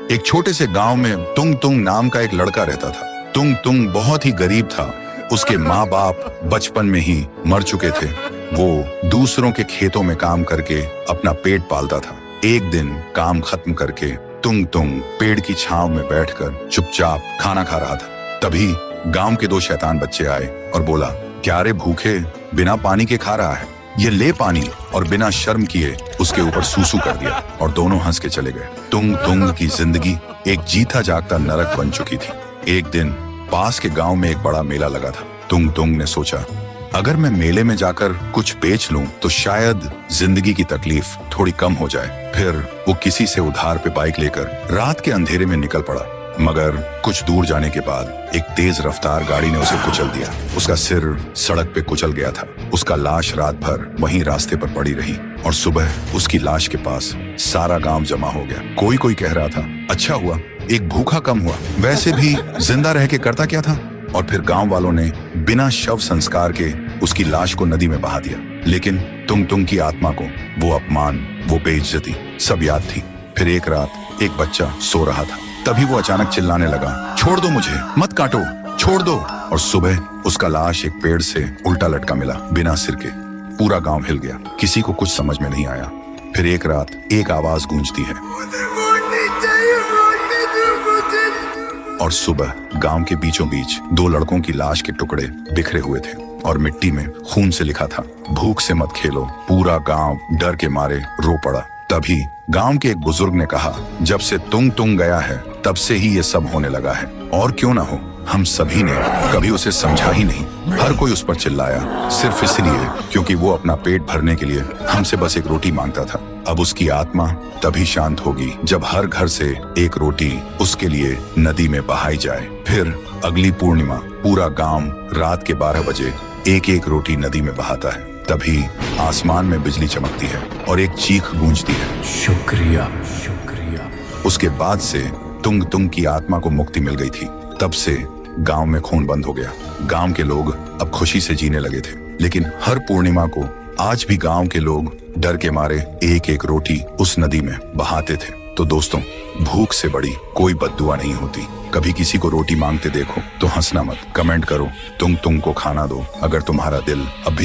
एक छोटे से गांव में तुंग तुंग नाम का एक लड़का रहता था। तुंग तुंग बहुत ही गरीब था। उसके माँ बाप बचपन में ही मर चुके थे। वो दूसरों के खेतों में काम करके अपना पेट पालता था। एक दिन काम खत्म करके तुंग तुंग पेड़ की छांव में बैठकर चुपचाप खाना खा रहा था। तभी गांव के दो शैतान बच्चे आए और बोला, क्या रे भूखे बिना पानी के खा रहा है? ये ले पानी। और बिना शर्म किए उसके ऊपर सूसू कर दिया और दोनों हंस के चले गए। तुंग तुंग की जिंदगी एक जीता जागता नरक बन चुकी थी। एक दिन पास के गांव में एक बड़ा मेला लगा था। तुंग तुंग ने सोचा, अगर मैं मेले में जाकर कुछ बेच लूं तो शायद जिंदगी की तकलीफ थोड़ी कम हो जाए। फिर वो किसी से उधार पे बाइक लेकर रात के अंधेरे में निकल पड़ा। मगर कुछ दूर जाने के बाद एक तेज रफ्तार गाड़ी ने उसे कुचल दिया। उसका सिर सड़क पे कुचल गया था। उसका लाश रात भर वहीं रास्ते पर पड़ी रही और सुबह उसकी लाश के पास सारा गांव जमा हो गया। कोई कोई कह रहा था, अच्छा हुआ एक भूखा कम हुआ, वैसे भी जिंदा रह के करता क्या था। और फिर गांव वालों ने बिना शव संस्कार के उसकी लाश को नदी में बहा दिया। लेकिन तुंग तुंग की आत्मा को वो अपमान, वो बेइज्जती सब याद थी। फिर एक रात एक बच्चा सो रहा था। तभी वो अचानक चिल्लाने लगा, छोड़ दो मुझे, मत काटो, छोड़ दो। और सुबह उसका लाश एक पेड़ से उल्टा लटका मिला, बिना सिर के। पूरा गांव हिल गया, किसी को कुछ समझ में नहीं आया। फिर एक रात एक आवाज गूंजती है और सुबह गांव के बीचों बीच दो लड़कों की लाश के टुकड़े बिखरे हुए थे और मिट्टी में खून से लिखा था, भूख से मत खेलो। पूरा गांव डर के मारे रो पड़ा। तभी गांव के एक बुजुर्ग ने कहा, जब से तुंग तुंग गया है तब से ही ये सब होने लगा है। और क्यों ना हो, हम सभी ने कभी उसे समझा ही नहीं। हर कोई उस पर चिल्लाया सिर्फ इसलिए क्योंकि वो अपना पेट भरने के लिए हमसे बस एक रोटी मांगता था। अब उसकी आत्मा तभी शांत होगी जब हर घर से एक रोटी उसके लिए नदी में बहाई जाए। फिर अगली पूर्णिमा पूरा गांव रात के 12 बजे एक एक रोटी नदी में बहाता है। तभी आसमान में बिजली चमकती है और एक चीख गूंजती है, शुक्रिया शुक्रिया। उसके बाद से तुंग तुंग की आत्मा को मुक्ति मिल गई थी। तब से गांव में खून बंद हो गया। गांव के लोग अब खुशी से जीने लगे थे। लेकिन हर पूर्णिमा को आज भी गांव के लोग डर के मारे एक एक रोटी उस नदी में बहाते थे। तो दोस्तों, भूख से बड़ी कोई बद्दुआ नहीं होती। कभी किसी को रोटी मांगते देखो तो हंसना मत, कमेंट करो, तुंग तुंग को खाना दो। अगर तुम्हारा दिल अब भी